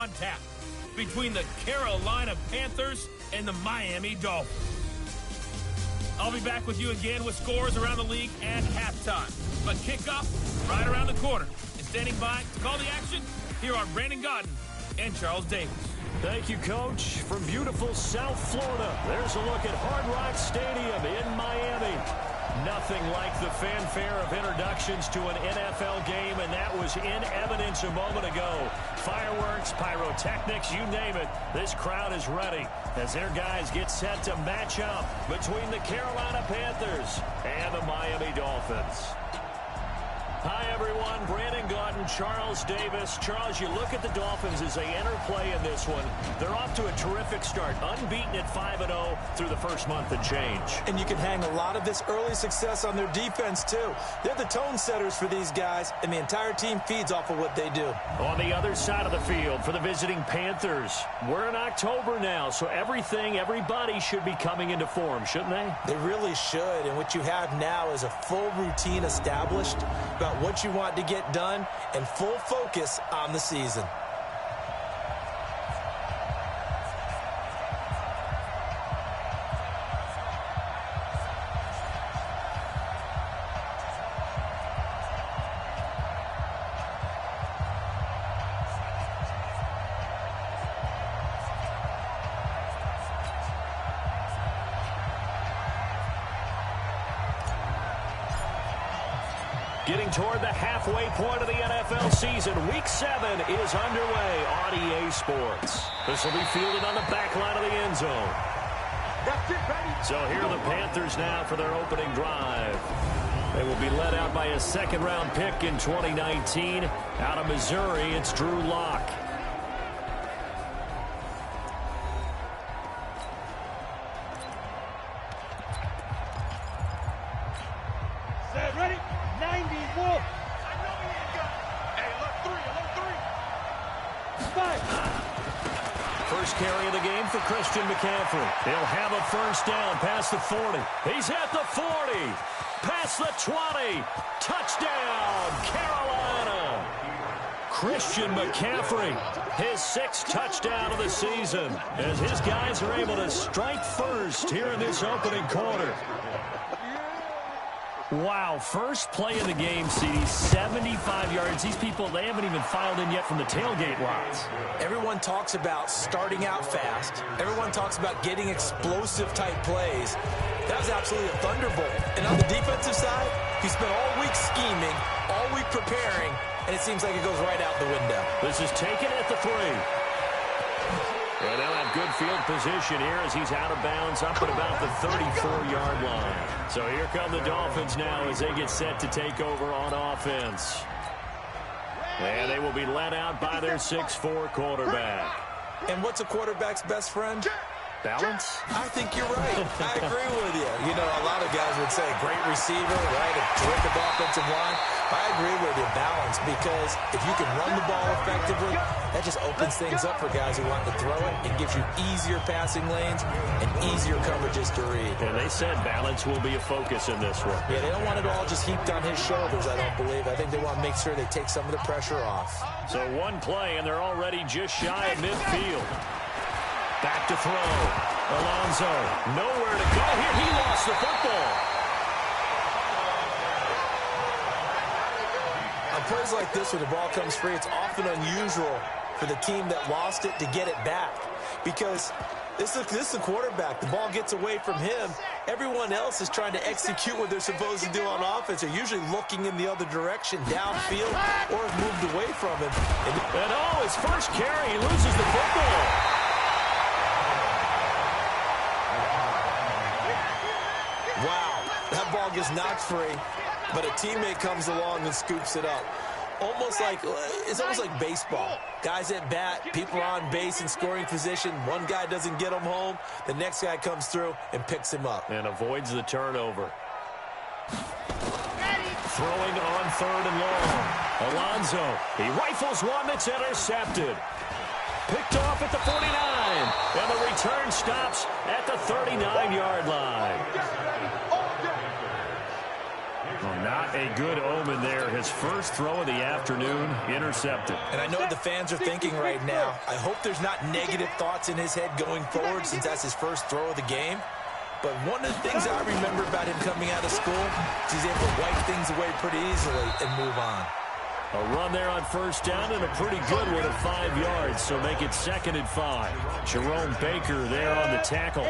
on tap between the Carolina Panthers and the Miami Dolphins. I'll be back with you again with scores around the league at halftime. But kickoff right around the corner. And standing by to call the action, here are Brandon Godden and Charles Davis. Thank you, Coach. From beautiful South Florida, there's a look at Hard Rock Stadium in Miami. Nothing like the fanfare of introductions to an NFL game, and that was in evidence a moment ago. Fireworks, pyrotechnics, you name it. This crowd is ready as their guys get set to match up between the Carolina Panthers and the Miami Dolphins. Hi, everyone. Brandon Godden, Charles Davis. Charles, you look at the Dolphins as they enter play in this one. They're off to a terrific start, unbeaten at 5-0 through the first month and change. And you can hang a lot of this early success on their defense, too. They're the tone setters for these guys, and the entire team feeds off of what they do. On the other side of the field for the visiting Panthers, we're in October now, so everybody should be coming into form, shouldn't they? They really should, and what you have now is a full routine established about what you want to get done and full focus on the season. Getting toward the halfway point of the NFL season, Week 7 is underway on EA Sports. This will be fielded on the back line of the end zone. So here are the Panthers now for their opening drive. They will be led out by a second-round pick in 2019. Out of Missouri, it's Drew Lock. First carry of the game for Christian McCaffrey. He'll have a first down past the 40. He's at the 40. Past the 20. Touchdown, Carolina. Christian McCaffrey, his 6th touchdown of the season, as his guys are able to strike first here in this opening quarter. Wow, first play of the game, CD, 75 yards. These people, they haven't even filed in yet from the tailgate lots. Everyone talks about starting out fast. Everyone talks about getting explosive-type plays. That was absolutely a thunderbolt. And on the defensive side, he spent all week scheming, all week preparing, and it seems like it goes right out the window. This is taken at the 3. And they'll have good field position here as he's out of bounds up at about the 34-yard line. So here come the Dolphins now as they get set to take over on offense. And they will be led out by their 6'4" quarterback. And what's a quarterback's best friend? Balance? I think you're right. I agree with you. You know, a lot of guys would say great receiver, right? A terrific offensive line. I agree with you, balance, because if you can run the ball effectively, that just opens things up for guys who want to throw it and gives you easier passing lanes and easier coverages to read. And they said balance will be a focus in this one. Yeah, they don't want it all just heaped on his shoulders, I don't believe. I think they want to make sure they take some of the pressure off. So one play, and they're already just shy of midfield. Back to throw. Alonso, nowhere to go here. He lost the football. On plays like this, when the ball comes free, it's often unusual for the team that lost it to get it back. Because this is the quarterback. The ball gets away from him. Everyone else is trying to execute what they're supposed to do on offense. They're usually looking in the other direction, downfield, or have moved away from him. And his first carry, he loses the football. Wow, that ball gets knocked free, but a teammate comes along and scoops it up. It's almost like baseball. Guys at bat, people are on base in scoring position. One guy doesn't get him home. The next guy comes through and picks him up. And avoids the turnover. Throwing on 3rd and long. Alonso, he rifles one that's intercepted. Picked off at the 49. And the return stops at the 39-yard line. Well, not a good omen there. His first throw of the afternoon intercepted. And I know the fans are thinking right now, I hope there's not negative thoughts in his head going forward since that's his first throw of the game. But one of the things I remember about him coming out of school is he's able to wipe things away pretty easily and move on. A run there on first down and a pretty good one at 5 yards, so make it 2nd and 5. Jerome Baker there on the tackle.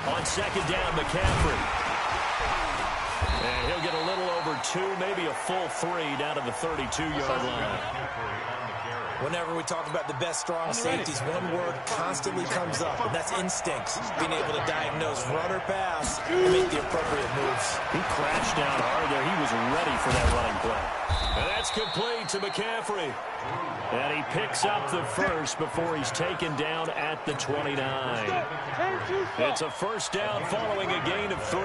On 2nd down, McCaffrey. And he'll get a little over 2, maybe a full 3 down to the 32-yard line. Whenever we talk about the best strong safeties, one word constantly comes up, and that's instincts. Being able to diagnose run or pass and make the appropriate moves. He crashed down hard there. He was ready for that running play. And that's complete to McCaffrey. And he picks up the first before he's taken down at the 29. It's a first down following a gain of 3.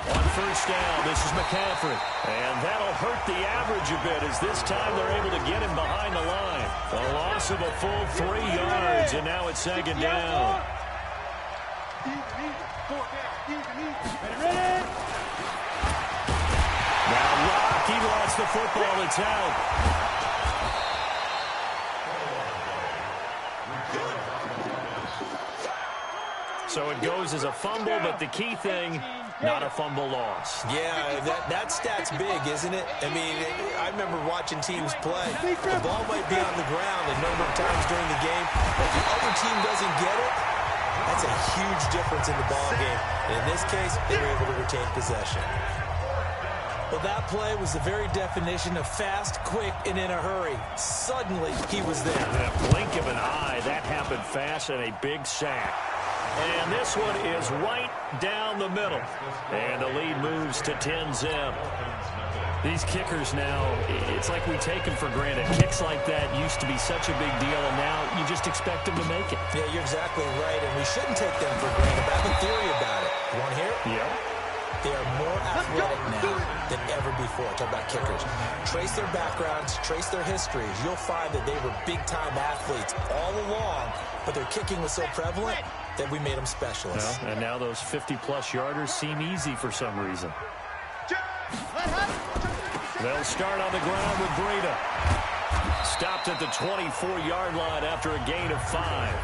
On first down, this is McCaffrey. And that'll hurt the average a bit as this time they're able to get him behind the line. A loss of a full 3 yards, and now it's 2nd down. Now Rock, he lost the football. It's out. So it goes as a fumble, but the key thing, not a fumble loss. Yeah, that stat's big, isn't it? I mean, I remember watching teams play. The ball might be on the ground a number of times during the game, but if the other team doesn't get it, that's a huge difference in the ball game. And in this case, they were able to retain possession. Well, that play was the very definition of fast, quick, and in a hurry. Suddenly, he was there. In a blink of an eye, that happened fast and a big sack. And this one is right down the middle. And the lead moves to 10-zip. These kickers now, it's like we take them for granted. Kicks like that used to be such a big deal, and now you just expect them to make it. Yeah, you're exactly right, and we shouldn't take them for granted. I have a theory about it. You want to hear it? Yeah. They are more athletic now than ever before. Talk about kickers. Trace their backgrounds, trace their histories. You'll find that they were big-time athletes all along, but their kicking was so prevalent that we made them specialists. Well, and now those 50-plus yarders seem easy for some reason. They'll start on the ground with Breida. Stopped at the 24-yard line after a gain of 5.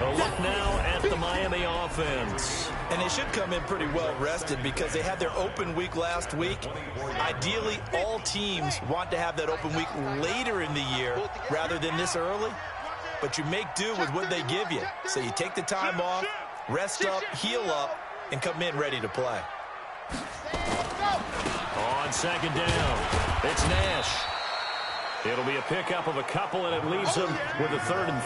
A look now at the Miami offense. And they should come in pretty well rested because they had their open week last week. Ideally, all teams want to have that open week later in the year rather than this early. But you make do with what they give you. So you take the time off, rest up, heal up, and come in ready to play. On 2nd down, it's Nash. It'll be a pickup of a couple, and it leaves them with a 3rd and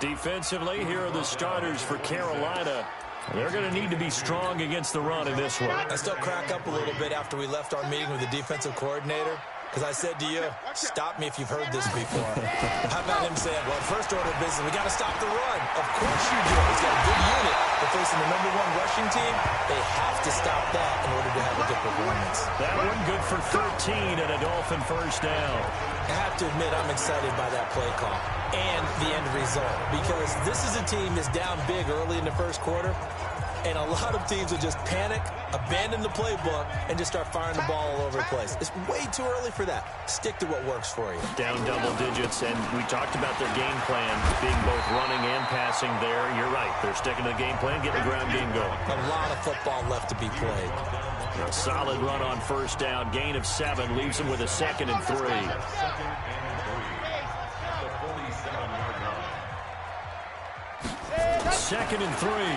3. Defensively, here are the starters for Carolina. They're going to need to be strong against the run in this one. I still crack up a little bit after we left our meeting with the defensive coordinator. Because I said to you, stop me if you've heard this before. How about him saying, well, first order of business, we got to stop the run. Of course you do. He's got a good unit. They're facing the #1 rushing team. They have to stop that in order to have a good performance. That one good for 13 and a Dolphin first down. I have to admit, I'm excited by that play call and the end result. Because this is a team that's down big early in the first quarter. And a lot of teams will just panic, abandon the playbook, and just start firing the ball all over the place. It's way too early for that. Stick to what works for you. Down double digits, and we talked about their game plan being both running and passing there. You're right. They're sticking to the game plan, getting the ground game going. A lot of football left to be played. A solid run on first down. Gain of 7 leaves them with a 2nd and 3. 2nd and 3.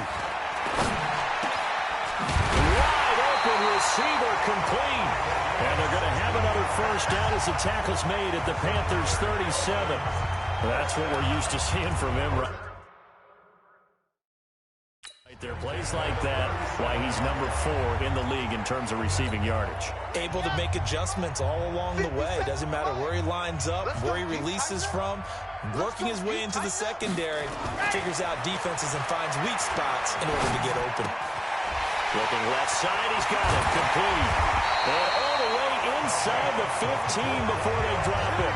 Wide open receiver complete. And they're going to have another first down as the tackle's made at the Panthers' 37. That's what we're used to seeing from him. Right there, plays like that, why he's #4 in the league in terms of receiving yardage. Able to make adjustments all along the way. Doesn't matter where he lines up, where he releases from. Working his way into the secondary, figures out defenses and finds weak spots in order to get open. Looking left side, he's got it. Complete. And all the way inside the 15 before they drop it.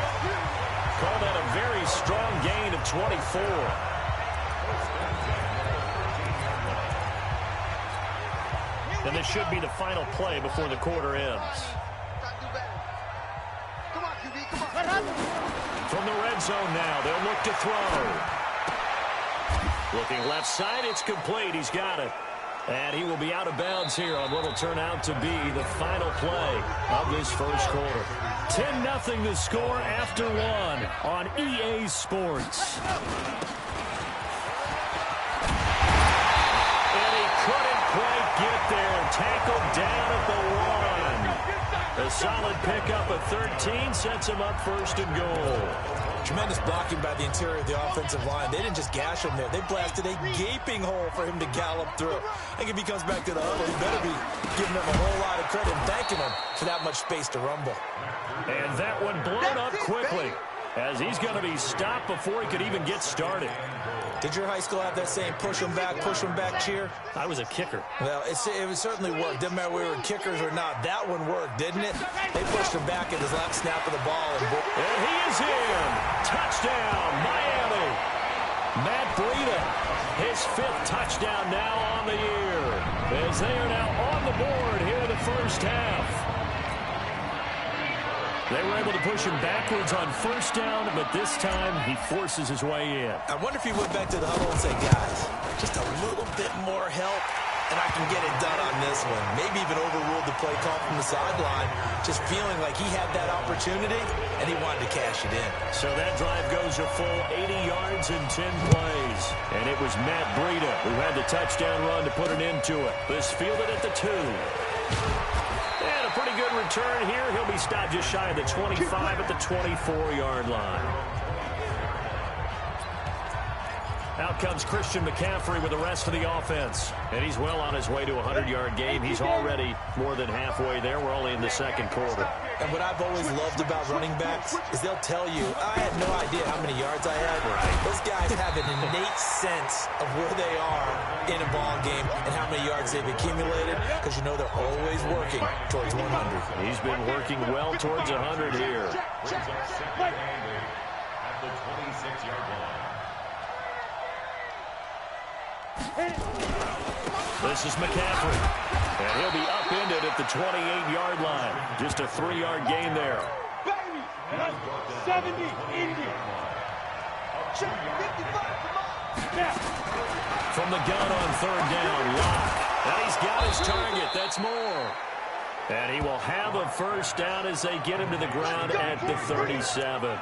Call that a very strong gain of 24. And this should be the final play before the quarter ends. From the red zone now, they'll look to throw. Looking left side, it's complete. He's got it. And he will be out of bounds here on what will turn out to be the final play of this first quarter. 10-0 the score after one on EA Sports. And he couldn't quite get there. Tackled down at the 1. A solid pickup of 13 sets him up first and goal. Tremendous blocking by the interior of the offensive line. They didn't just gash him there. They blasted a gaping hole for him to gallop through. I think if he comes back to the huddle, he better be giving them a whole lot of credit and thanking them for that much space to rumble. And that one blown up quickly as he's going to be stopped before he could even get started. Did your high school have that saying, push them back cheer? I was a kicker. Well, it certainly worked. Didn't matter whether we were kickers or not. That one worked, didn't it? They pushed him back at his last snap of the ball. And he is in. Touchdown, Miami. Matt Breida, his 5th touchdown now on the year. As they are now on the board here in the first half. They were able to push him backwards on first down, but this time he forces his way in. I wonder if he went back to the huddle and said, guys, just a little bit more help, and I can get it done on this one. Maybe even overruled the play call from the sideline, just feeling like he had that opportunity, and he wanted to cash it in. So that drive goes a full 80 yards in 10 plays. And it was Matt Breida who had the touchdown run to put an end to it. This fielded at the 2. And a pretty good return here. He'll be stopped just shy of the 25 at the 24-yard line. Out comes Christian McCaffrey with the rest of the offense. And he's well on his way to a 100-yard game. He's already more than halfway there. We're only in the second quarter. And what I've always loved about running backs is they'll tell you, I had no idea how many yards I had. Right. Those guys have an innate sense of where they are in a ball game and how many yards they've accumulated, because you know they're always working towards 100. He's been working well towards 100 here. This is McCaffrey. And he'll be upended at the 28-yard line. Just a 3-yard gain there. 70, Indy. From the gun on third down, Locke. And he's got his target. That's more. And he will have a first down as they get him to the ground at the 37.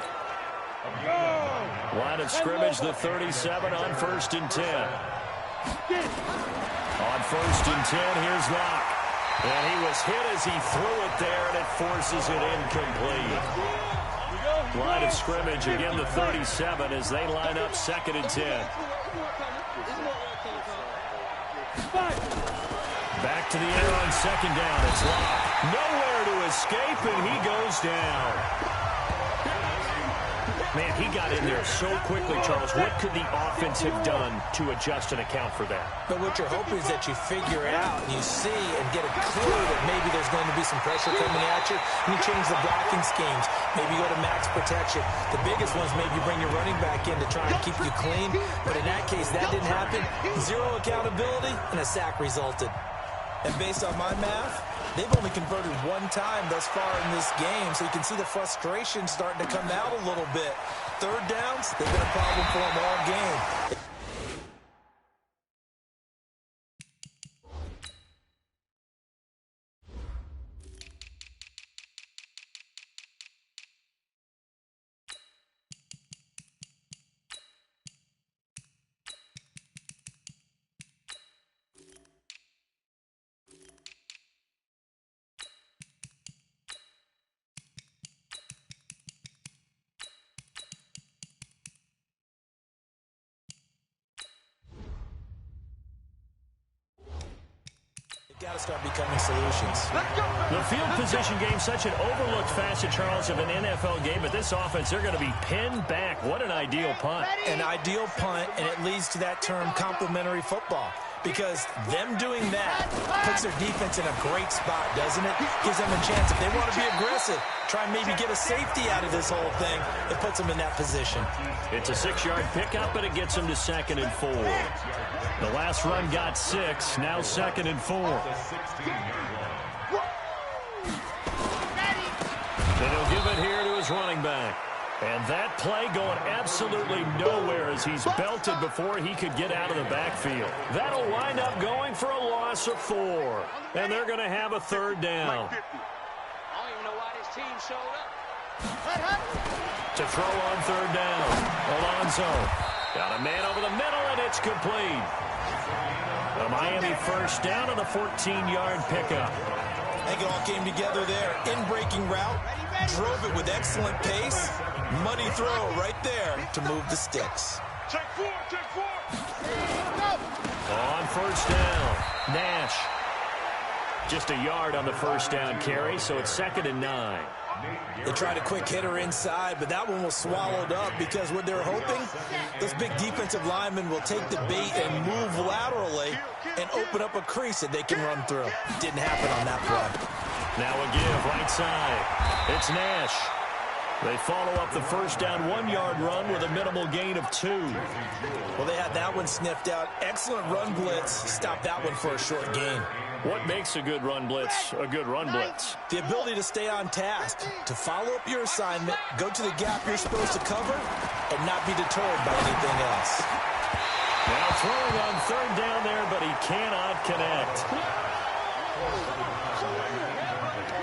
Line of scrimmage, the 37 on 1st and 10. On 1st and 10, here's Locke. And he was hit as he threw it there, and it forces it incomplete. Line of scrimmage, again the 37 as they line up 2nd and 10. Back to the air on 2nd down. It's Locke. Nowhere to escape, and he goes down. Man, he got in there so quickly, Charles. What could the offense have done to adjust and account for that? But what you're hoping is that you figure out and you see and get a clue that maybe there's going to be some pressure coming at you, and you change the blocking schemes. Maybe you go to max protection. The biggest one's maybe you bring your running back in to try and keep you clean. But in that case, that didn't happen. 0 accountability, and a sack resulted. And based on my math, they've only converted 1 time thus far in this game, so you can see the frustration starting to come out a little bit. 3rd downs, they've been a problem for them all game. Got to start becoming solutions. The field position game, such an overlooked facet, Charles, of an NFL game, but this offense, they're going to be pinned back. What an ideal punt. An ideal punt, and it leads to that term complementary football. because them doing that puts their defense in a great spot, doesn't it? Gives them a chance. If they want to be aggressive, try and maybe get a safety out of this whole thing, it puts them in that position. It's a 6-yard pickup, and it gets them to 2nd and 4. The last run got 6, now 2nd and 4. And he'll give it here to his running back. And that play going absolutely nowhere as he's belted before he could get out of the backfield. That'll wind up going for a loss of 4. And they're going to have a 3rd down. I don't even know why this team showed up. To throw on 3rd down. Alonso got a man over the middle, and it's complete. A Miami 1st down on the 14-yard pickup. I think it all came together there. In-breaking route, drove it with excellent pace. Money throw right there to move the sticks. Check 4, check 4. On 1st down, Nash. Just a yard on the 1st down carry, so it's 2nd and 9. They tried a quick hitter inside, but that one was swallowed up because what they're hoping, those big defensive linemen will take the bait and move laterally and open up a crease that they can run through. Didn't happen on that play. Now a give right side. It's Nash. They follow up the 1st down 1-yard run with a minimal gain of 2. Well, they had that one sniffed out. Excellent run blitz. Stopped that one for a short gain. What makes a good run blitz a good run blitz? The ability to stay on task, to follow up your assignment, go to the gap you're supposed to cover, and not be deterred by anything else. Now throwing on 3rd down there, but he cannot connect.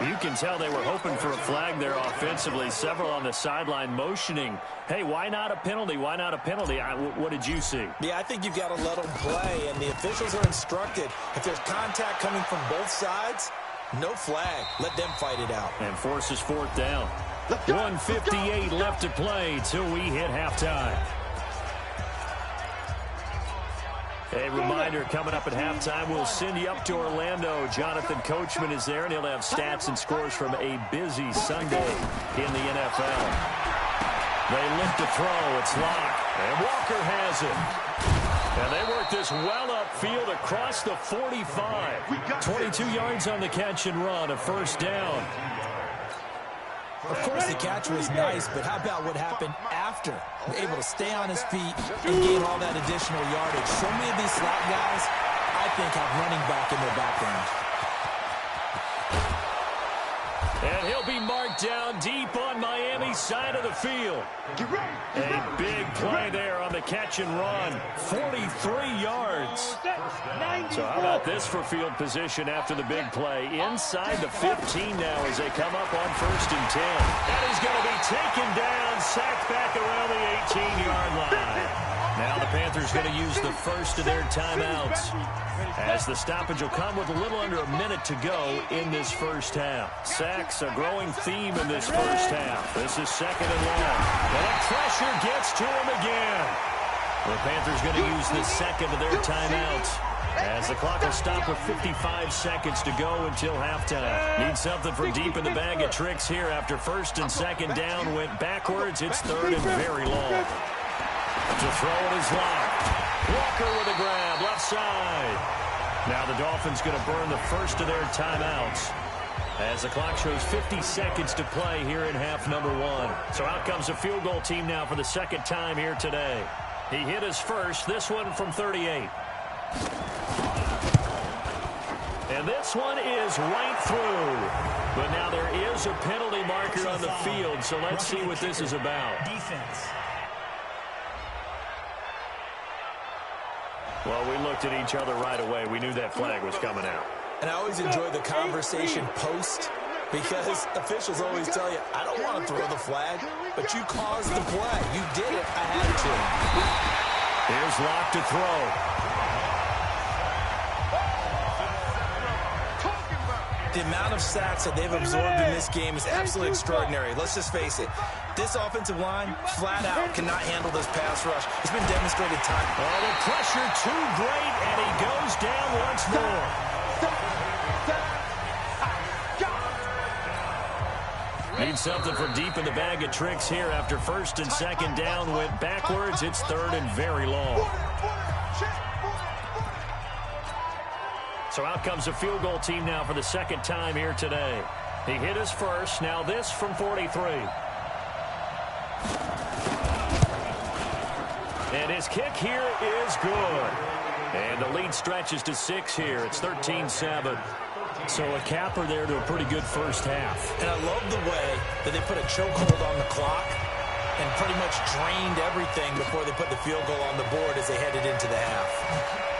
You can tell they were hoping for a flag there offensively. Several on the sideline motioning. Hey, why not a penalty? Why not a penalty? What did you see? Yeah, I think you've got to let them play, and the officials are instructed. If there's contact coming from both sides, no flag. Let them fight it out. And forces 4th down. 1:58 left to play till we hit halftime. A reminder, coming up at halftime, we'll send you up to Orlando. Jonathan Coachman is there, and he'll have stats and scores from a busy Sunday in the NFL. They lift to throw. It's locked. And Walker has it. And they work this well upfield across the 45. 22 yards on the catch and run, a 1st down. Of course, the catch was nice, but how about what happened after? Able to stay on his feet and gain all that additional yardage. So many of these slot guys, I think, have running back in their background. And he'll be marked down deep on Miami's side of the field. A big play there on the catch and run. 43 yards. So how about this for field position after the big play? Inside the 15 now as they come up on 1st and 10. That is going to be taken down, sacked back around the 18-yard line. Now the Panthers going to use the first of their timeouts, as the stoppage will come with a little under a minute to go in this 1st half. Sacks, a growing theme in this 1st half. This is 2nd and long. And the pressure gets to him again. The Panthers going to use the 2nd of their timeouts, as the clock will stop with 55 seconds to go until halftime. Need something from deep in the bag of tricks here after 1st and 2nd down went backwards. It's 3rd and very long. To throw it is locked. Walker with a grab, left side. Now the Dolphins going to burn the 1st of their timeouts, as the clock shows 50 seconds to play here in half number 1. So out comes a field goal team now for the 2nd time here today. He hit his first, this one from 38. And this one is right through. But now there is a penalty marker on the field, so let's see what this is about. Defense. Well, we looked at each other right away. We knew that flag was coming out. And I always enjoy the conversation post, because officials always tell you, I don't want to throw the flag, but you caused the play. You did it. I had to. Here's Locke to throw. The amount of sacks that they've absorbed in this game is absolutely extraordinary. Let's just face it. This offensive line, flat out, cannot handle this pass rush. It's been demonstrated time. Oh, the pressure too great, and he goes down once more. Need something from deep in the bag of tricks here after 1st and 2nd down went backwards. It's 3rd and very long. So out comes a field goal team now for the second time here today. He hit his first. Now this from 43. And his kick here is good. And the lead stretches to 6 here. It's 13-7. So a capper there to a pretty good first half. And I love the way that they put a chokehold on the clock and pretty much drained everything before they put the field goal on the board as they headed into the half.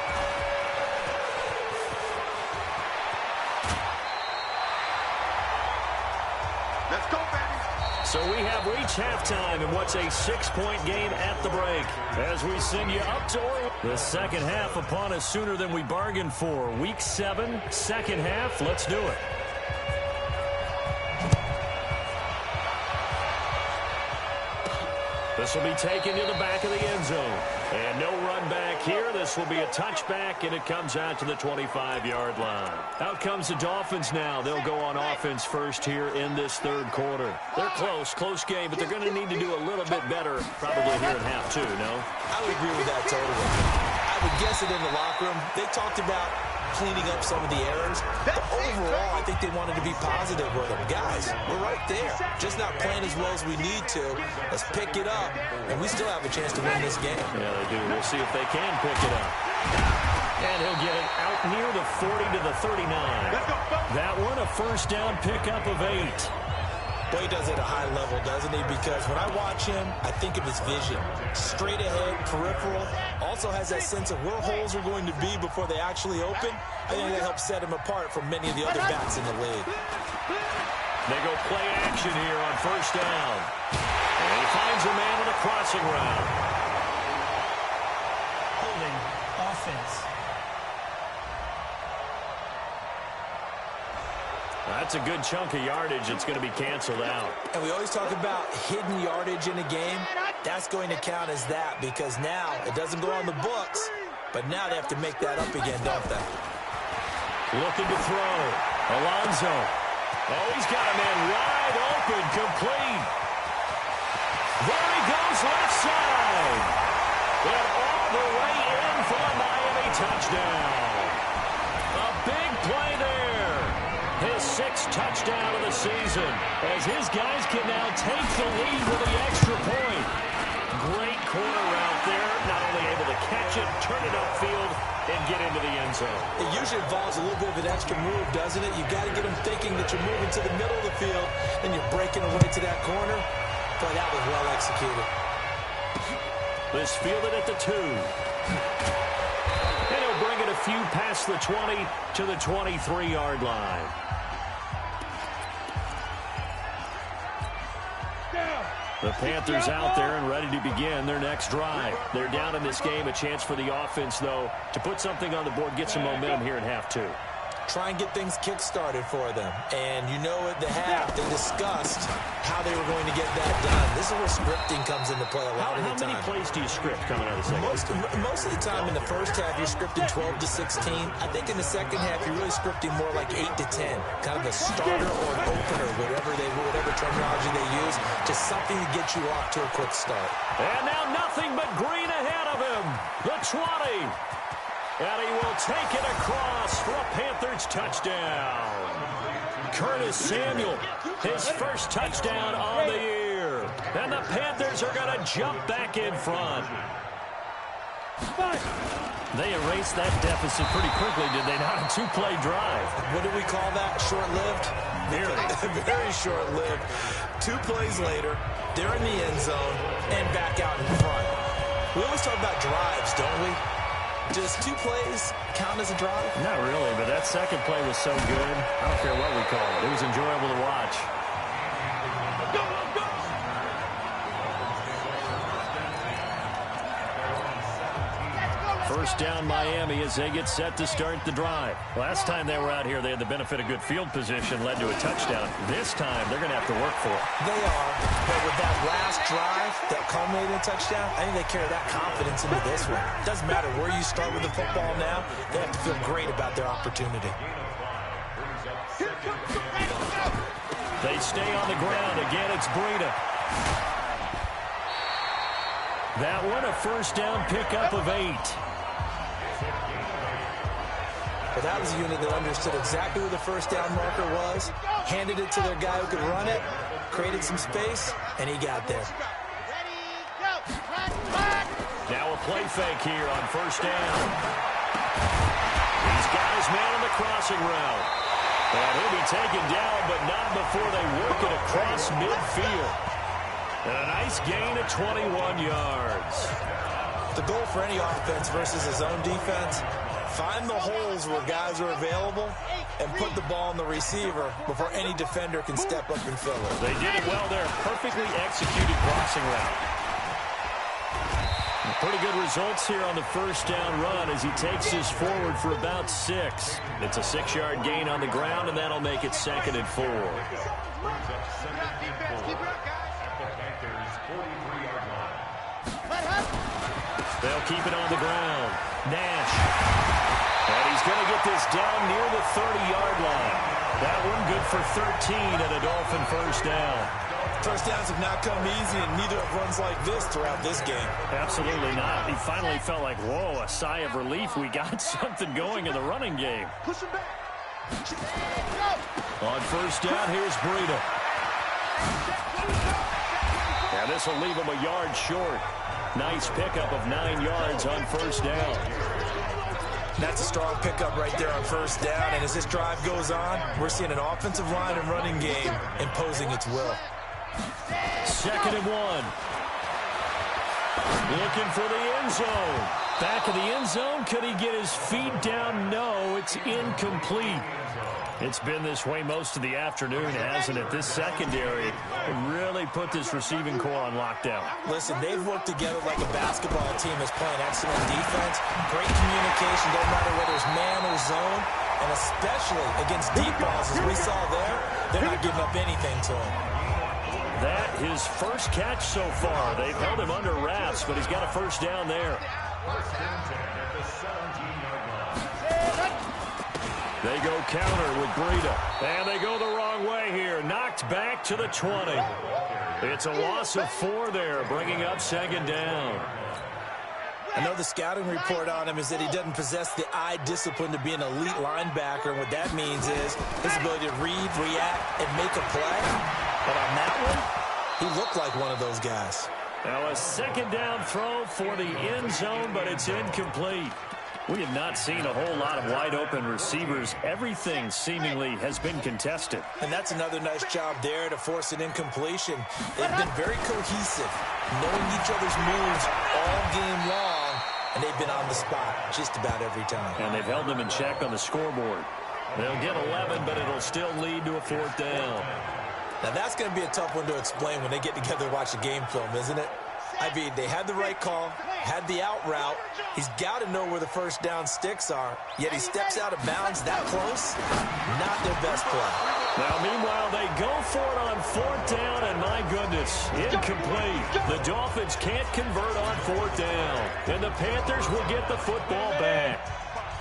Let's go, baby. So we have reached halftime in what's a 6-point game at the break. As we send you up to the second half upon us sooner than we bargained for. Week 7, second half. Let's do it. This will be taken to the back of the end zone. And no run back here. This will be a touchback, and it comes out to the 25-yard line. Out comes the Dolphins now. They'll go on offense first here in this third quarter. They're close game, but they're going to need to do a little bit better probably here at half two, no? I would agree with that totally. I would guess it in the locker room. They talked about cleaning up some of the errors, but overall, I think they wanted to be positive with them. Guys, we're right there. Just not playing as well as we need to. Let's pick it up, and we still have a chance to win this game. Yeah, they do. We'll see if they can pick it up. And he'll get it out near the 40 to the 39. That one, a first down pickup of 8. Boy, he does it at a high level, doesn't he? Because when I watch him, I think of his vision. Straight ahead, peripheral. Also has that sense of where holes are going to be before they actually open. I think that helps set him apart from many of the other backs in the league. They go play action here on first down. And he finds a man on a crossing route. Holding offense. That's a good chunk of yardage. It's going to be canceled out. And we always talk about hidden yardage in a game. That's going to count as that because now it doesn't go on the books, but now they have to make that up again, don't they? Looking to throw. Alonso. Oh, he's got a man wide open, complete. There he goes left side. And all the way in for a Miami touchdown. A big play there. His 6th touchdown of the season as his guys can now take the lead with the extra point. Great corner route there. Not only able to catch it, turn it upfield, and get into the end zone. It usually involves a little bit of an extra move, doesn't it? You've got to get them thinking that you're moving to the middle of the field and you're breaking away to that corner. Boy, that was well executed. This fielded at the 2. And he'll bring it a few past the 20 to the 23-yard line. The Panthers out there and ready to begin their next drive. They're down in this game. A chance for the offense, though, to put something on the board, get some momentum here in half 2. Try and get things kick-started for them. And you know at the half, they discussed how they were going to get that done. This is where scripting comes into play a lot of the time. How many plays do you script coming out of the second? Most of the time in the first half, you're scripting 12 to 16. I think in the second half, you're really scripting more like 8 to 10. Kind of a starter or an opener, whatever terminology they use. Just something to get you off to a quick start. And now nothing but green ahead of him. The 20. And he will take it across for a Panthers touchdown. Curtis Samuel, his first touchdown on the year. And the Panthers are going to jump back in front. They erased that deficit pretty quickly, did they not? A 2-play drive. What do we call that? Short-lived? Very short-lived. 2 plays later, they're in the end zone and back out in front. We always talk about drives, don't we? Does 2 plays count as a drive? Not really, but that second play was so good. I don't care what we call it. It was enjoyable to watch. First down Miami as they get set to start the drive. Last time they were out here, they had the benefit of good field position, led to a touchdown. This time, they're going to have to work for it. They are, but with that last drive that culminated in a touchdown, I think they carry that confidence into this one. Doesn't matter where you start with the football now, they have to feel great about their opportunity. They stay on the ground. Again, it's Breida. That one, a first down pickup of 8. But that was a unit that understood exactly where the first down marker was, handed it to their guy who could run it, created some space, and he got there. Now a play fake here on first down. He's got his man on the crossing route. And he'll be taken down, but not before they work it across midfield. And a nice gain of 21 yards. The goal for any offense versus his own defense, find the holes where guys are available and put the ball on the receiver before any defender can step up and fill it. They did it well there. Perfectly executed crossing route. Pretty good results here on the first down run as he takes this forward for about 6. It's a 6-yard gain on the ground, and that'll make it 2nd and 4. They'll keep it on the ground. Nash. And he's going to get this down near the 30-yard line. That one good for 13 and a Dolphin first down. First downs have not come easy, and neither have runs like this throughout this game. Absolutely not. He finally felt like, whoa, a sigh of relief. We got something going in the running game. On first down, here's Breida. And this will leave him a yard short. Nice pickup of 9 yards on first down. That's a strong pickup right there on first down, and as this drive goes on, we're seeing an offensive line and running game imposing its will. 2nd and 1. Looking for the end zone. Back of the end zone. Could he get his feet down? No, it's incomplete. It's been this way most of the afternoon, hasn't it? This secondary really put this receiving core on lockdown. Listen, they've worked together like a basketball team that's playing excellent defense. Great communication, don't matter whether it's man or zone. And especially against deep balls, as we saw there, they're not giving up anything to him. That his first catch so far. They've held him under wraps, but he's got a first down there. They go counter with Breida. And they go the wrong way here. Knocked back to the 20. It's a loss of 4 there, bringing up 2nd down. I know the scouting report on him is that he doesn't possess the eye discipline to be an elite linebacker. And what that means is his ability to read, react, and make a play. But on that one, he looked like one of those guys. Now a 2nd down throw for the end zone, but it's incomplete. We have not seen a whole lot of wide-open receivers. Everything seemingly has been contested. And that's another nice job there to force an incompletion. They've been very cohesive, knowing each other's moves all game long, and they've been on the spot just about every time. And they've held them in check on the scoreboard. They'll get 11, but it'll still lead to a 4th down. Now, that's going to be a tough one to explain when they get together to watch a game film, isn't it? I mean, they had the right call, had the out route. He's got to know where the first down sticks are, yet he steps out of bounds that close. Not their best play. Now, meanwhile, they go for it on 4th down, and my goodness, incomplete. The Dolphins can't convert on 4th down, and the Panthers will get the football back.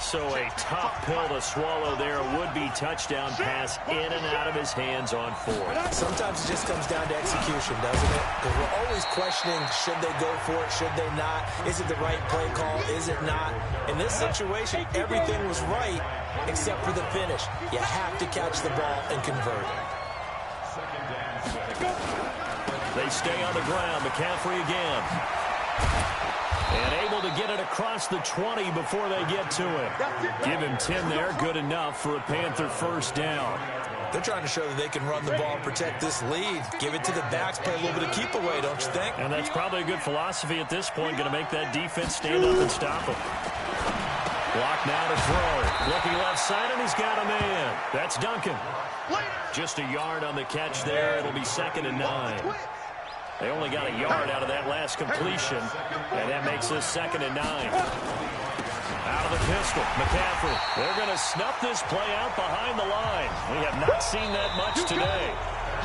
So a tough pill to swallow there. Would-be touchdown pass in and out of his hands on 4th. Sometimes it just comes down to execution, doesn't it? Because we're always questioning, should they go for it, should they not? Is it the right play call, is it not? In this situation, everything was right except for the finish. You have to catch the ball and convert. They stay on the ground. McCaffrey again. And able to get it across the 20 before they get to him. Give him 10 there. Good enough for a Panther first down. They're trying to show that they can run the ball and protect this lead. Give it to the backs, play a little bit of keep away, don't you think? And that's probably a good philosophy at this point. Going to make that defense stand up and stop him. Block now to throw. Looking left side, and he's got a man. That's Duncan. Just a yard on the catch there. It'll be 2nd and 9. They only got a yard out of that last completion, and that makes this 2nd and 9. Out of the pistol, McCaffrey. They're going to snuff this play out behind the line. We have not seen that much today.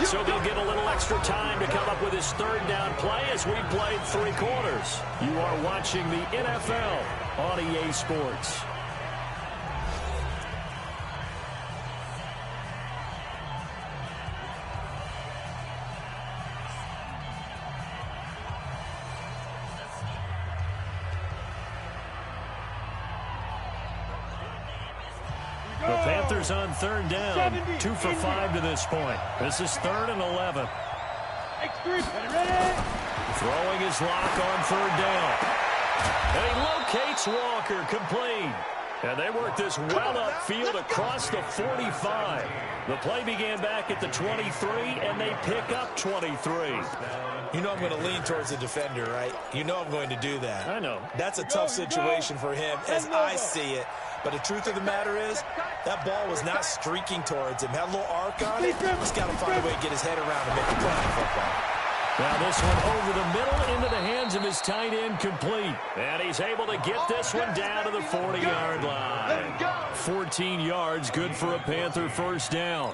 So they'll get a little extra time to come up with his 3rd down play as we played 3 quarters. You are watching the NFL on EA Sports. Panthers on third down. 2 for 5 to this point. This is 3rd and 11. Throwing his lock on third down. And he locates Walker, complete. And they work this well upfield across the 45. The play began back at the 23, and they pick up 23. You know I'm going to lean towards the defender, right? You know I'm going to do that. I know. That's a tough situation for him as I see it. But the truth of the matter is, that ball was not streaking towards him. Had a little arc on it. He's got to find a way to get his head around and make a play on football. Now this one over the middle into the hands of his tight end, complete. And he's able to get this one down to the 40-yard line. 14 yards, good for a Panther first down.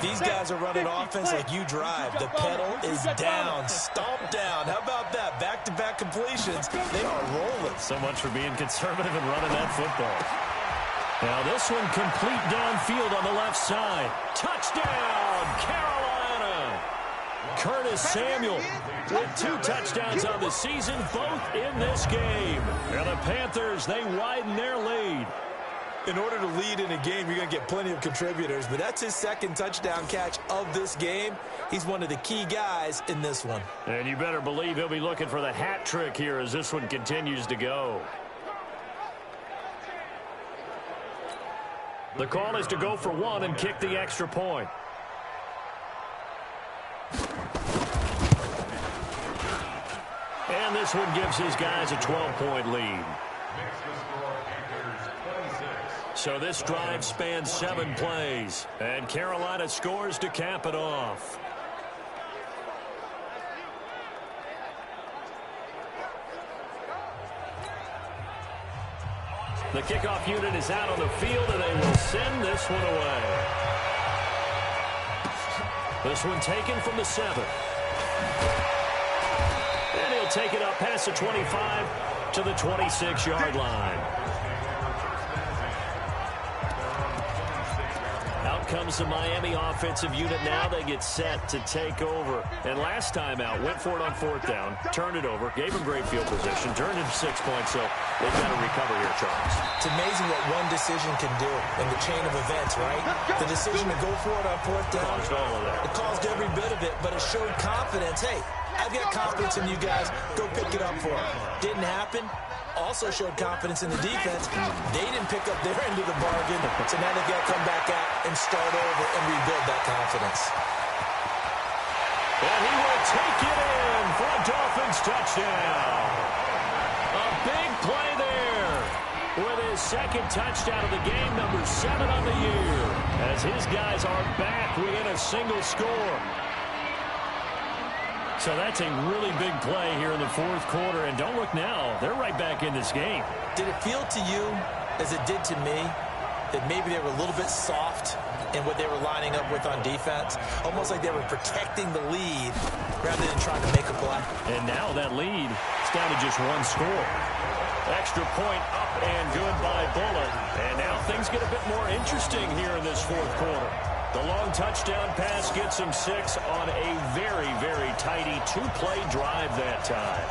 These guys are running offense like you drive. The pedal is down, stomp down. How about that? Back-to-back completions. They are rolling. So much for being conservative and running that football. Now this one complete downfield on the left side. Touchdown, Carolina! Curtis Samuel with 2 touchdowns on the season, both in this game. And the Panthers, they widen their lead. In order to lead in a game, you're going to get plenty of contributors, but that's his 2nd touchdown catch of this game. He's one of the key guys in this one. And you better believe he'll be looking for the hat trick here as this one continues to go. The call is to go for 1 and kick the extra point. And this one gives his guys a 12-point lead. So this drive spans 7 plays, and Carolina scores to cap it off. The kickoff unit is out on the field, and they will send this one away. This one taken from the 7. And he'll take it up past the 25 to the 26-yard line. Out comes the Miami offensive unit now. They get set to take over. And last time out, went for it on 4th down, turned it over, gave them great field position, turned it 6 points, so they've got to recover here, Charles. It's amazing what one decision can do in the chain of events, right? The decision to go for it on 4th down. Caused all of that. It caused every bit of it, but it showed confidence. Hey, I've got confidence in you guys. Go pick it up for it. Didn't happen. Also showed confidence in the defense. They didn't pick up their end of the bargain, so now they've got to come back out and start over and rebuild that confidence. And he will take it in for a Dolphins touchdown. A big play there with his 2nd touchdown of the game, number 7 on the year, as his guys are back within a single score. So that's a really big play here in the 4th quarter. And don't look now, they're right back in this game. Did it feel to you, as it did to me, that maybe they were a little bit soft in what they were lining up with on defense? Almost like they were protecting the lead rather than trying to make a play. And now that lead is down to just 1 score. Extra point up and good by Bullet. And now things get a bit more interesting here in this 4th quarter. The long touchdown pass gets him 6 on a very, very tidy 2-play drive that time.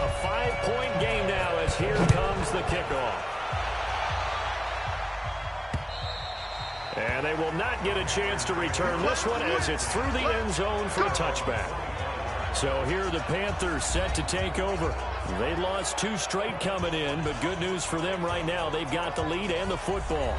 A 5-point game now as here comes the kickoff. And they will not get a chance to return this one as it's through the end zone for a touchback. So here are the Panthers set to take over. They lost 2 straight coming in, but good news for them right now. They've got the lead and the football.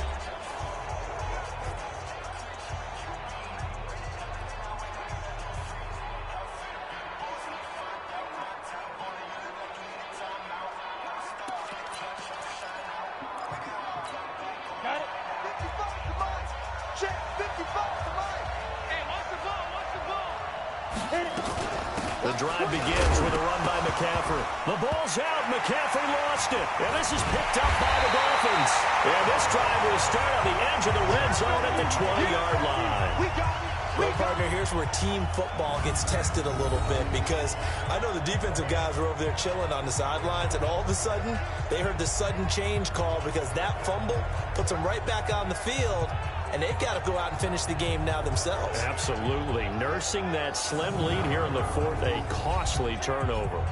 The drive begins with a run by McCaffrey. The ball's out. McCaffrey lost it. And this is picked up by the Dolphins. And this drive will start on the edge of the red zone at the 20-yard line. Well, partner, here's where team football gets tested a little bit, because I know the defensive guys were over there chilling on the sidelines, and all of a sudden, they heard the sudden change call because that fumble puts them right back on the field, and they've got to go out and finish the game now themselves. Absolutely. Nursing that slim lead here in the fourth, a costly turnover.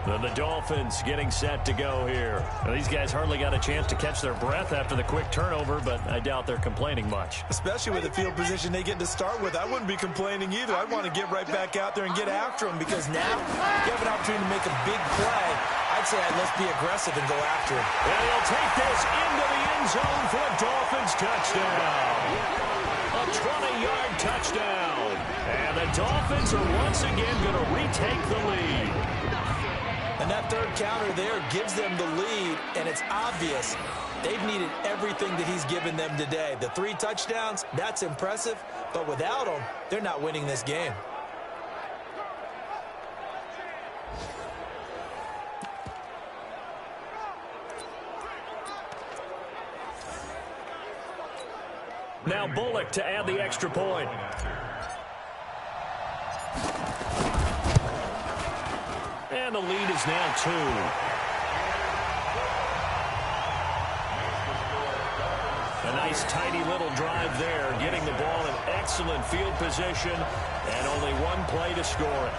And the Dolphins getting set to go here. Now, these guys hardly got a chance to catch their breath after the quick turnover, but I doubt they're complaining much. Especially with the field position they get to start with. I wouldn't be complaining either. I'd want to get right back out there and get after them, because now you have an opportunity to make a big play. I'd say let's be aggressive and go after him. And he'll take this into the end zone for a Dolphins touchdown. A 20-yard touchdown. And the Dolphins are once again going to retake the lead. And that third counter there gives them the lead, and it's obvious they've needed everything that he's given them today. The 3 touchdowns, that's impressive, but without them, they're not winning this game. Now Bullock to add the extra point. And the lead is now 2. A nice tidy little drive there, getting the ball in excellent field position, and only 1 play to score it.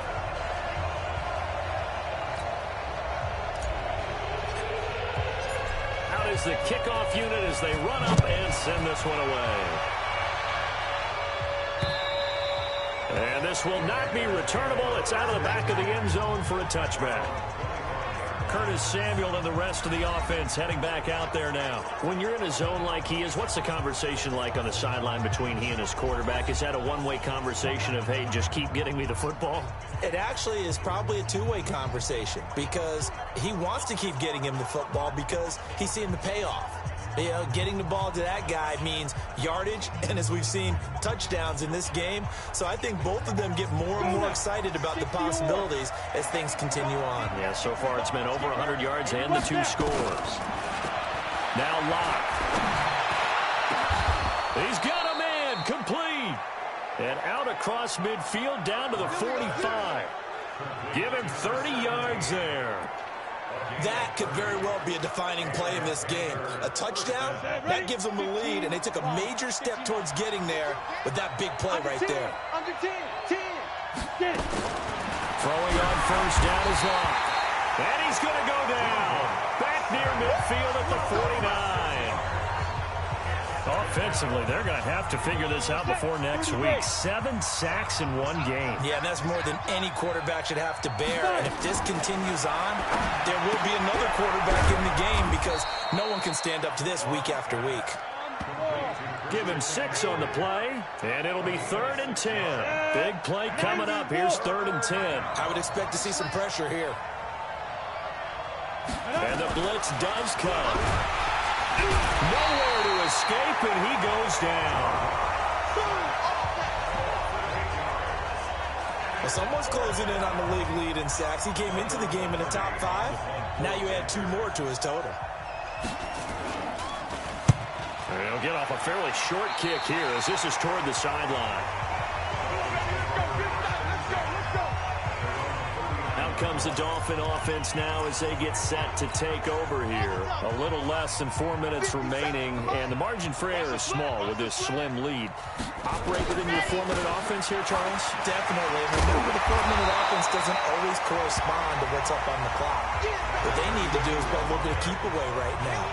Out is the kickoff unit as they run up and send this one away. And this will not be returnable. It's out of the back of the end zone for a touchback. Curtis Samuel and the rest of the offense heading back out there now. When you're in a zone like he is, what's the conversation like on the sideline between he and his quarterback? Is that a one-way conversation of, hey, just keep getting me the football? It actually is probably a 2-way conversation, because he wants to keep getting him the football because he's seeing the payoff. You know, getting the ball to that guy means yardage, and as we've seen, touchdowns in this game. So I think both of them get more and more excited about the possibilities as things continue on. Yeah, so far it's been over 100 yards and the 2 scores. Now Locke. He's got a man, complete. And out across midfield down to the 45. Give him 30 yards there. That could very well be a defining play in this game. A touchdown, that gives them the lead, and they took a major step towards getting there with that big play right there. Throwing on first down is Locke. And he's going to go down. Back near midfield at the 49. Offensively, they're going to have to figure this out before next week. 7 sacks in 1 game. Yeah, and that's more than any quarterback should have to bear. And if this continues on, there will be another quarterback in the game, because no one can stand up to this week after week. Give him 6 on the play, and it'll be 3rd and 10. Big play coming up. Here's 3rd and 10. I would expect to see some pressure here. And the blitz does come. Nowhere to escape, and he goes down. Well, someone's closing in on the league lead in sacks. He came into the game in the top 5. Now you add 2 more to his total. And he'll get off a fairly short kick here as this is toward the sideline. Comes the Dolphin offense now as they get set to take over here. A little less than 4 minutes remaining, and the margin for error is small with this slim lead. Operate within your 4-minute offense here, Charles? Definitely. Remember, the 4-minute offense doesn't always correspond to what's up on the clock. What they need to do is play a little bit of keep away right now.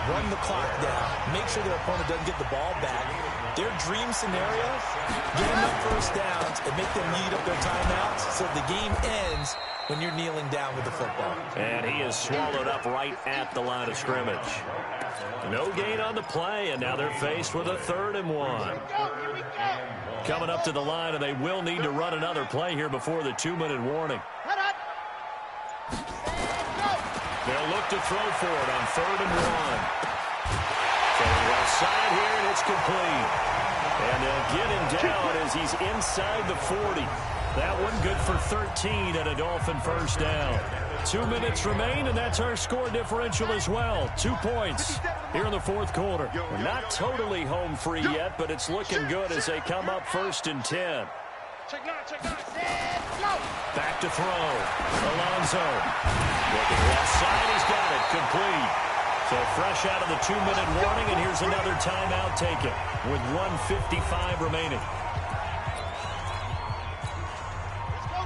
Run the clock down. Make sure their opponent doesn't get the ball back. Their dream scenario, get enough first downs and make them eat up their timeouts so the game ends when you're kneeling down with the football. And he is swallowed up right at the line of scrimmage. No gain on the play, and now they're faced with a 3rd and 1. Coming up to the line, and they will need to run another play here before the 2-minute warning. They'll look to throw for it on 3rd and 1. From the left side here, and it's complete. And they'll get him down as he's inside the 40. That one good for 13 and a Dolphin first down. 2 minutes remain, and that's our score differential as well. 2 points here in the 4th quarter. We're not totally home free yet, but it's looking good as they come up 1st and 10. Back to throw. Alonso. Looking left side, he's got it. Complete. So fresh out of the 2-minute warning, and here's another timeout taken with 1:55 remaining.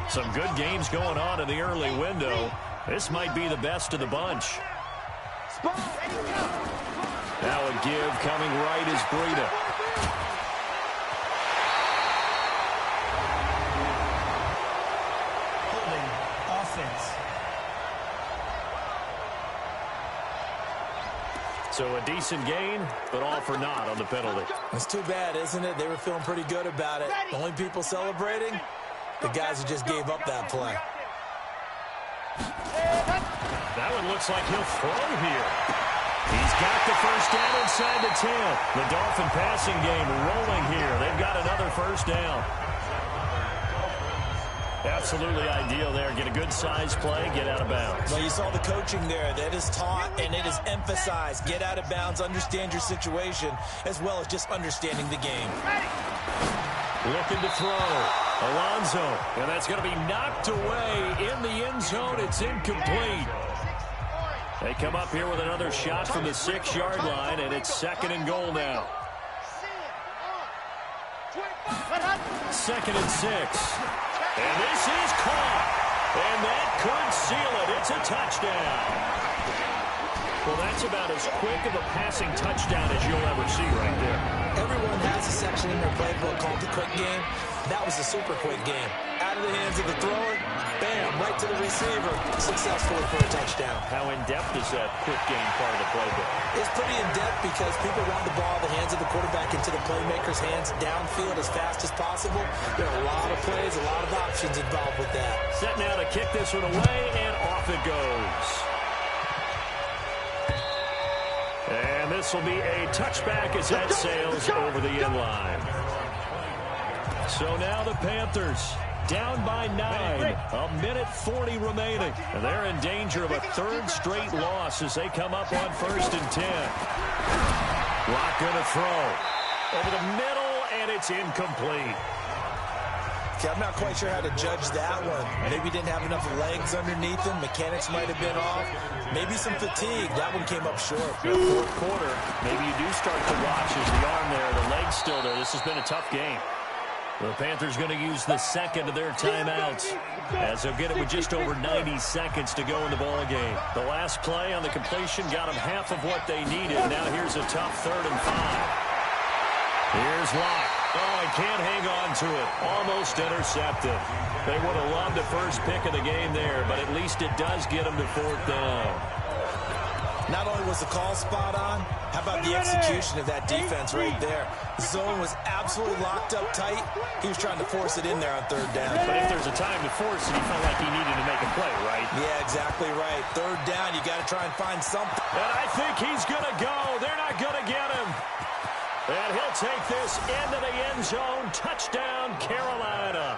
Some good games going on in the early window. This might be the best of the bunch. Now a give coming right is Breida. Holding offense. So a decent gain, but all for naught on the penalty. It's too bad, isn't it? They were feeling pretty good about it. The only people celebrating, the guys who just gave up that play. That one looks like he'll throw here. He's got the first down inside the 10. The Dolphin passing game rolling here. They've got another first down. Absolutely ideal there. Get a good size play, get out of bounds. Well, you saw the coaching there. That is taught and it is emphasized. Get out of bounds, understand your situation, as well as just understanding the game. Looking to throw. Alonso. And that's going to be knocked away in the end zone. It's incomplete. They come up here with another shot from the 6-yard line, and it's 2nd and goal now. 2nd and 6. And this is caught. And that could seal it. It's a touchdown. Well, that's about as quick of a passing touchdown as you'll ever see right there. Everyone has a section in their playbook called the quick game. That was a super quick game. Out of the hands of the thrower, bam, right to the receiver, successfully for a touchdown. How in-depth is that quick game part of the playbook? It's pretty in-depth because people want the ball in the hands of the quarterback into the playmaker's hands downfield as fast as possible. There are a lot of plays, a lot of options involved with that. Set now to kick this one away, and off it goes. And this will be a touchback as that sails over the end line. So now the Panthers down by 9. 1:40 remaining. And they're in danger of a 3rd straight loss as they come up on 1st and 10. Lock going to throw. Over the middle, and it's incomplete. Okay, I'm not quite sure how to judge that one. Maybe didn't have enough legs underneath him. Mechanics might have been off. Maybe some fatigue. That one came up short. The 4th quarter, maybe you do start to watch as the arm there, the leg's still there. This has been a tough game. The Panthers going to use the 2nd of their timeouts as they'll get it with just over 90 seconds to go in the ball game. The last play on the completion got them half of what they needed. Now here's a tough 3rd and 5. Here's Locke. Oh, he can't hang on to it. Almost intercepted. They would have loved the first pick of the game there, but at least it does get them to 4th down. Not only was the call spot on, how about the execution of that defense right there? The zone was absolutely locked up tight. He was trying to force it in there on 3rd down. But if there's a time to force it, he felt like he needed to make a play, right? Yeah, exactly right. 3rd down, you got to try and find something. And I think he's going to go. They're not going to get him. And he'll take this into the end zone. Touchdown, Carolina.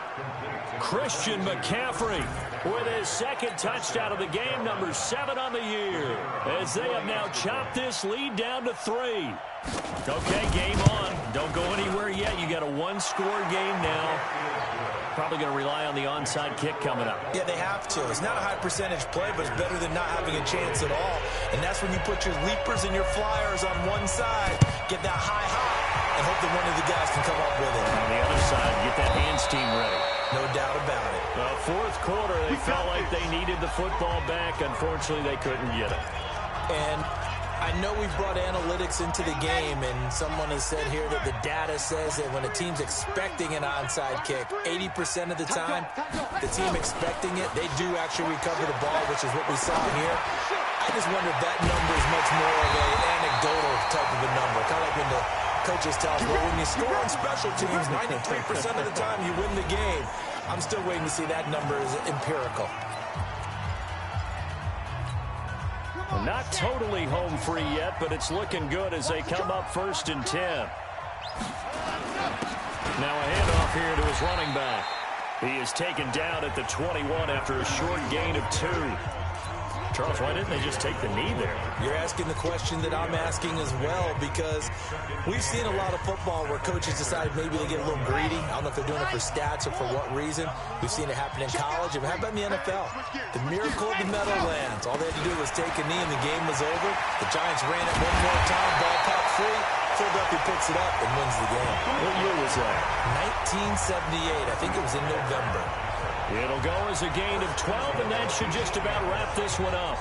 Christian McCaffrey with his 2nd touchdown of the game, number 7 on the year, as they have now chopped this lead down to 3. Okay, game on. Don't go anywhere yet. You got a 1-score game now. Probably going to rely on the onside kick coming up. Yeah, they have to. It's not a high percentage play, but it's better than not having a chance at all. And that's when you put your leapers and your flyers on one side, get that high hop, and hope that one of the guys can come up with it. On the other side, get that hands team ready. No doubt about it. Well, 4th quarter, they felt like they needed the football back. Unfortunately, they couldn't get it. And I know we've brought analytics into the game, and someone has said here that the data says that when a team's expecting an onside kick, 80% of the time, the team expecting it, they do actually recover the ball, which is what we saw here. I just wonder if that number is much more of an anecdotal type of a number. Kind of like when the coaches tell us, well, when you score on special teams, 93% of the time you win the game. I'm still waiting to see that number is empirical. Not totally home free yet, but it's looking good as they come up 1st and 10. Now a handoff here to his running back. He is taken down at the 21 after a short gain of 2. Charles, why didn't they just take the knee there? You're asking the question that I'm asking as well, because we've seen a lot of football where coaches decide maybe they get a little greedy. I don't know if they're doing it for stats or for what reason. We've seen it happen in college. And how about in the NFL? The miracle of the Meadowlands. All they had to do was take a knee and the game was over. The Giants ran it one more time, ball popped free. Philadelphia picks it up and wins the game. What year was that? 1978. I think it was in November. It'll go as a gain of 12, and that should just about wrap this one up.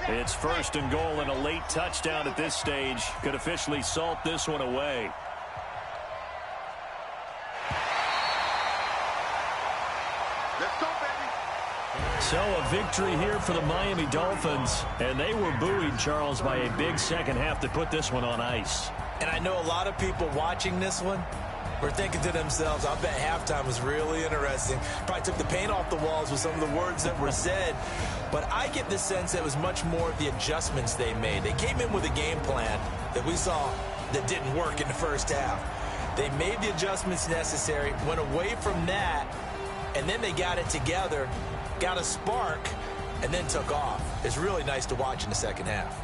It's first and goal and a late touchdown at this stage. Could officially salt this one away. Let's go, baby. So a victory here for the Miami Dolphins. And they were buoyed, Charles, by a big second half that put this one on ice. And I know a lot of people watching this one were thinking to themselves, I bet halftime was really interesting. Probably took the paint off the walls with some of the words that were said. But I get the sense that it was much more of the adjustments they made. They came in with a game plan that we saw that didn't work in the first half. They made the adjustments necessary, went away from that, and then they got it together, got a spark, and then took off. It's really nice to watch in the second half.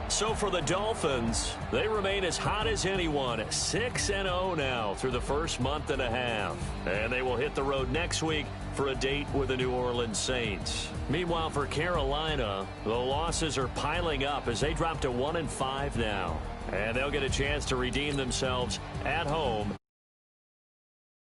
So for the Dolphins, they remain as hot as anyone, 6-0 now through the first month and a half. And they will hit the road next week for a date with the New Orleans Saints. Meanwhile, for Carolina, the losses are piling up as they drop to 1-5 now. And they'll get a chance to redeem themselves at home